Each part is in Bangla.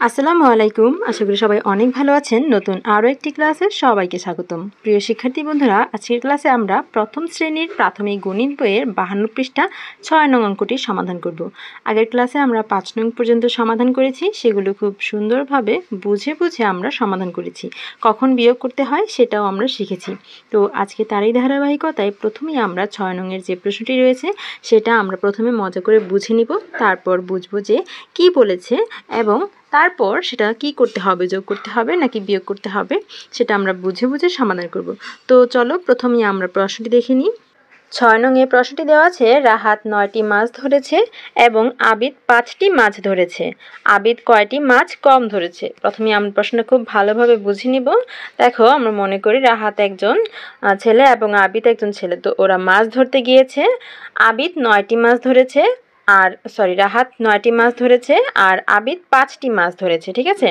আসসালামু আলাইকুম। আশা করি সবাই অনেক ভালো আছেন। নতুন আরও একটি ক্লাসে সবাইকে স্বাগতম। প্রিয় শিক্ষার্থী বন্ধুরা, আজকের ক্লাসে আমরা প্রথম শ্রেণীর প্রাথমিক গণিত বইয়ের 52 পৃষ্ঠা 6 নং অঙ্কটি সমাধান করব। আগের ক্লাসে আমরা 5 নং পর্যন্ত সমাধান করেছি, সেগুলো খুব সুন্দরভাবে বুঝে আমরা সমাধান করেছি। কখন বিয়োগ করতে হয় সেটাও আমরা শিখেছি। তো আজকে তারই ধারাবাহিকতায় প্রথমেই আমরা 6 নংয়ের যে প্রশ্নটি রয়েছে সেটা আমরা প্রথমে মজা করে বুঝে নিব, তারপর বুঝবো যে কি বলেছে এবং তারপর সেটা কি করতে হবে, যোগ করতে হবে নাকি বিয়োগ করতে হবে সেটা আমরা বুঝে সমাধান করব। তো চলো প্রথমেই আমরা প্রশ্নটি দেখে নিই। 6 নংয়ে প্রশ্নটি দেওয়া আছে, রাহাত 9টি মাছ ধরেছে এবং আবিদ 5টি মাছ ধরেছে। আবিদ কয়টি মাছ কম ধরেছে? প্রথমে আমরা প্রশ্নটা খুব ভালোভাবে বুঝে নিব। দেখো, আমরা মনে করি রাহাত একজন ছেলে এবং আবিদ একজন ছেলে। তো ওরা মাছ ধরতে গিয়েছে। আবিদ 9টি মাছ ধরেছে রাহাত 9টি মাছ ধরেছে আর আবিদ 5টি মাছ ধরেছে। ঠিক আছে,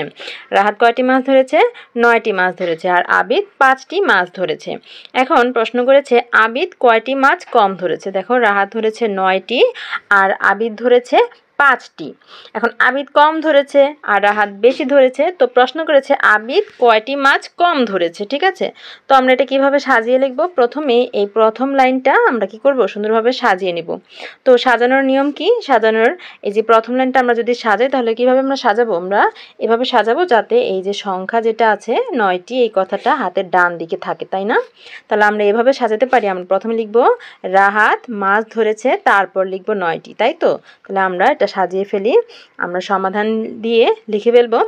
রাহাত কয়টি মাছ ধরেছে? 9টি মাছ ধরেছে আর আবিদ 5টি মাছ ধরেছে। এখন প্রশ্ন করেছে আবিদ কয়টি মাছ কম ধরেছে। দেখো, রাহাত ধরেছে 9টি আর আবিদ ধরেছে 5টি। এখন আবিদ কম ধরেছে আর রাহাত বেশি ধরেছে, তো প্রশ্ন করেছে আবিদ কয়টি মাছ কম ধরেছে। ঠিক আছে, তো আমরা এটা কিভাবে সাজিয়ে লিখব? প্রথমে এই প্রথম লাইনটা আমরা কি করব, সুন্দরভাবে সাজিয়ে নিব। তো সাজানোর নিয়ম কি? সাজানোর এই যে প্রথম লাইনটা আমরা যদি সাজাই তাহলে কিভাবে আমরা সাজাবো? আমরা এভাবে সাজাবো যাতে এই যে সংখ্যা যেটা আছে 9টি, এই কথাটা হাতের ডান দিকে থাকে, তাই না? তাহলে আমরা এভাবে সাজাতে পারি। আমরা প্রথমে লিখব রাহাত মাছ ধরেছে, তারপর লিখব 9টি, তাই তো? তাহলে আমরা এটা সাজিয়ে ফেলি। আমরা সমাধান দিয়ে লিখে ফেলবো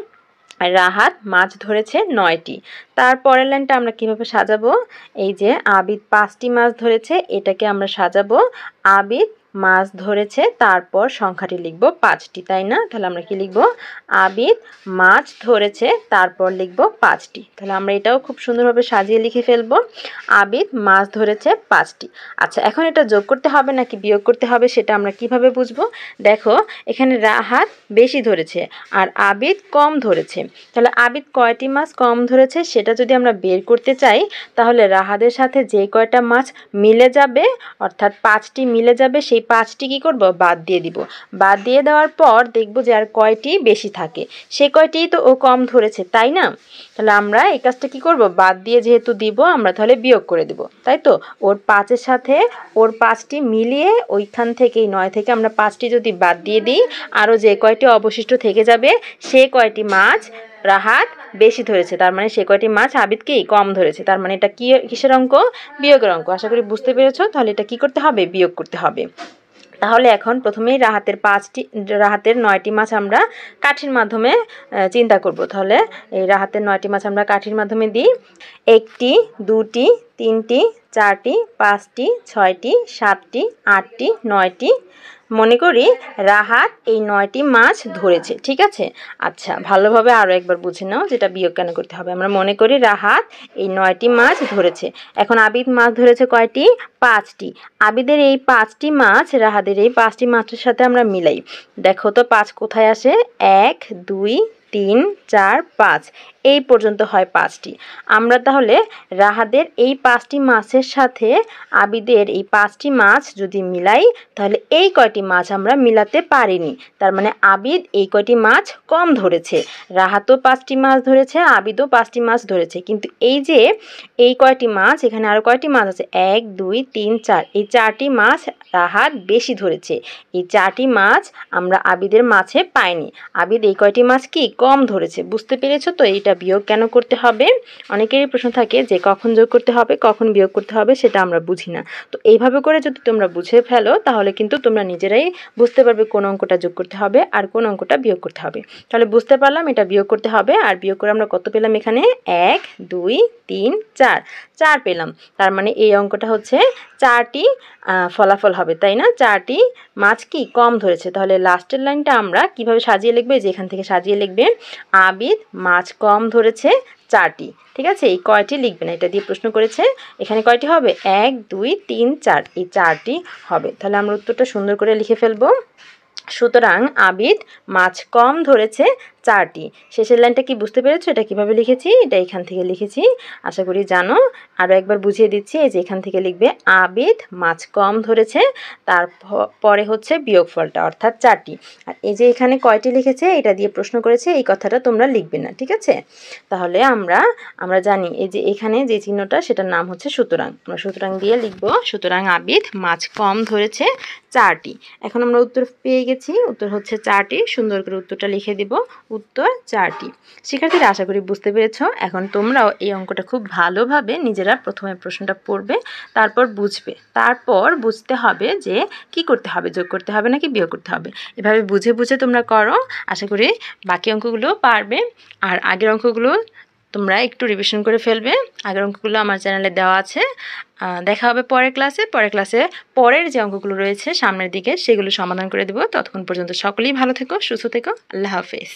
রাহাত মাছ ধরেছে 9টি। তারপরের লাইনটা আমরা কিভাবে সাজাবো? এই যে আবিদ 5টি মাছ ধরেছে, এটাকে আমরা সাজাবো আবিদ মাছ ধরেছে, তারপর সংখ্যাটি লিখব 5টি, তাই না? তাহলে আমরা কি লিখব? আবিদ মাছ ধরেছে, তারপর লিখব 5টি। তাহলে আমরা এটাও খুব সুন্দরভাবে সাজিয়ে লিখে ফেলবো আবিদ মাছ ধরেছে 5টি। আচ্ছা, এখন এটা যোগ করতে হবে নাকি বিয়োগ করতে হবে সেটা আমরা কিভাবে বুঝবো? দেখো, এখানে রাহাত বেশি ধরেছে আর আবিদ কম ধরেছে। তাহলে আবিদ কয়টি মাছ কম ধরেছে সেটা যদি আমরা বের করতে চাই, তাহলে রাহাতের সাথে যে কয়টা মাছ মিলে যাবে, অর্থাৎ 5টি মিলে যাবে, সেই 5টি কি করব? বাদ দিয়ে দিব। বাদ দিয়ে দেওয়ার পর দেখব যে আর কয়টি বেশি থাকে, সে কয়টিই তো ও কম ধরেছে, তাই না? তাহলে আমরা এই কাজটা কি করব? বাদ দিয়ে যেহেতু দিব, আমরা তাহলে বিয়োগ করে দেব, তাই তো? ওর 5-এর সাথে ওর 5টি মিলিয়ে ওইখান থেকেই 9 থেকে আমরা 5টি যদি বাদ দিয়ে দিই, আরও যে কয়টি অবশিষ্ট থেকে যাবে সে কয়টি মাছ রাহাত বেশি ধরেছে, তার মানে সে কয়টি মাছ আবিদ কি কম ধরেছে। তার মানে এটা কিসের অঙ্ক? বিয়োগের অঙ্ক। আশা করি বুঝতে পেরেছো। তাহলে এটা কি করতে হবে? বিয়োগ করতে হবে। তাহলে এখন প্রথমেই রাহাতের 9টি মাছ আমরা কাঠির মাধ্যমে চিন্তা করব। তাহলে এই রাহাতের 9টি মাছ আমরা কাঠির মাধ্যমে দিই। 1টি, 2টি, 3টি, 4টি, 5টি, 6টি, 7টি, 8টি, 9টি। মনে করি রাহাত এই 9টি মাছ ধরেছে। ঠিক আছে, আচ্ছা ভালোভাবে আরও একবার বুঝে নাও যেটা বিয়োগ কেন করতে হবে। আমরা মনে করি রাহাত এই 9টি মাছ ধরেছে। এখন আবিদ মাছ ধরেছে কয়টি? 5টি। আবিদের এই 5টি মাছ রাহাতের এই 5টি মাছের সাথে আমরা মিলাই। দেখো তো 5 কোথায় আসে? 1, 2, 3, 4, 5 এই পর্যন্ত হয় 5টি। আমরা তাহলে রাহাতের এই 5টি মাছের সাথে আবিদের এই 5টি মাছ যদি মিলাই, তাহলে এই কয়টি মাছ আমরা মিলাতে পারিনি। তার মানে আবিদ এই কয়টি মাছ কম ধরেছে। রাহাতও 5টি মাছ ধরেছে, আবিদও 5টি মাছ ধরেছে, কিন্তু এই যে এই কয়টি মাছ, এখানে আরও কয়টি মাছ আছে? 1, 2, 3, 4, এই 4টি মাছ রাহাত বেশি ধরেছে। এই 4টি মাছ আমরা আবিদের মাছে পাইনি। আবিদ এই কয়টি মাছ কি কম ধরেছে। বুঝতে পেরেছো তো? এইটা বিয়োগ কেন করতে হবে? অনেকেরই প্রশ্ন থাকে যে কখন যোগ করতে হবে, কখন বিয়োগ করতে হবে, সেটা আমরা বুঝি না। তো এইভাবে করে যদি তোমরা বুঝে ফেলো তাহলে কিন্তু তোমরা নিজেরাই বুঝতে পারবে কোন অঙ্কটা যোগ করতে হবে আর কোন অঙ্কটা বিয়োগ করতে হবে। তাহলে বুঝতে পারলাম এটা বিয়োগ করতে হবে। আর বিয়োগ করে আমরা কত পেলাম? এখানে 1, 2, 3, 4 পেলাম। তার মানে এই অঙ্কটা হচ্ছে 4টি ফলাফল হবে, তাই না? 4টি মাছ কি কম ধরেছে। তাহলে লাস্টের লাইনটা আমরা কিভাবে সাজিয়ে লিখবে? যে এখান থেকে সাজিয়ে লিখবে আবিদ মাছ কম ধরেছে 4টি। ঠিক আছে, এই কয়টি লিখবে না, এটা দিয়ে প্রশ্ন করেছে। এখানে কয়টি হবে? 1, 2, 3, 4, এই 4টি হবে। তাহলে আমরা উত্তরটা সুন্দর করে লিখে ফেলবো। সুতরাং আবিদ মাছ কম ধরেছে 4টি। শেষের লাইনটা কি বুঝতে পেরেছো? এটা কিভাবে লিখেছি? এটা এখান থেকে লিখেছি, আশা করি জানো। আরও একবার বুঝিয়ে দিচ্ছি, এই যে এখান থেকে লিখবে আবিদ মাছ কম ধরেছে, তারপরে হচ্ছে বিয়োগফলটা অর্থাৎ 4টি। আর এই যে এখানে কয়টি লিখেছে এটা দিয়ে প্রশ্ন করেছে, এই কথাটা তোমরা লিখবে না, ঠিক আছে? তাহলে আমরা জানি এই যে এখানে যে চিহ্নটা সেটার নাম হচ্ছে সুতরাং। আমরা সুতরাং দিয়ে লিখব, সুতরাং আবিদ মাছ কম ধরেছে 4টি। এখন আমরা উত্তর পেয়ে গেছি, উত্তর হচ্ছে 4টি। সুন্দর করে উত্তরটা লিখে দিব, উত্তর 4টি। শিক্ষার্থীরা আশা করি বুঝতে পেরেছো। এখন তোমরাও এই অঙ্কটা খুব ভালোভাবে নিজেরা প্রথমে প্রশ্নটা পড়বে, তারপর বুঝবে, তারপর বুঝতে হবে যে কি করতে হবে, যোগ করতে হবে নাকি বিয়োগ করতে হবে। এভাবে বুঝে বুঝে তোমরা করো, আশা করি বাকি অঙ্কগুলো পারবে। আর আগের অঙ্কগুলো তোমরা একটু রিভিশন করে ফেলবে, আগের অঙ্কগুলো আমার চ্যানেলে দেওয়া আছে। দেখা হবে পরের ক্লাসে। পরের যে অঙ্কগুলো রয়েছে সামনের দিকে সেগুলো সমাধান করে দেবো। ততক্ষণ পর্যন্ত সকলেই ভালো থেকো, সুস্থ থেকো। আল্লাহ হাফেজ।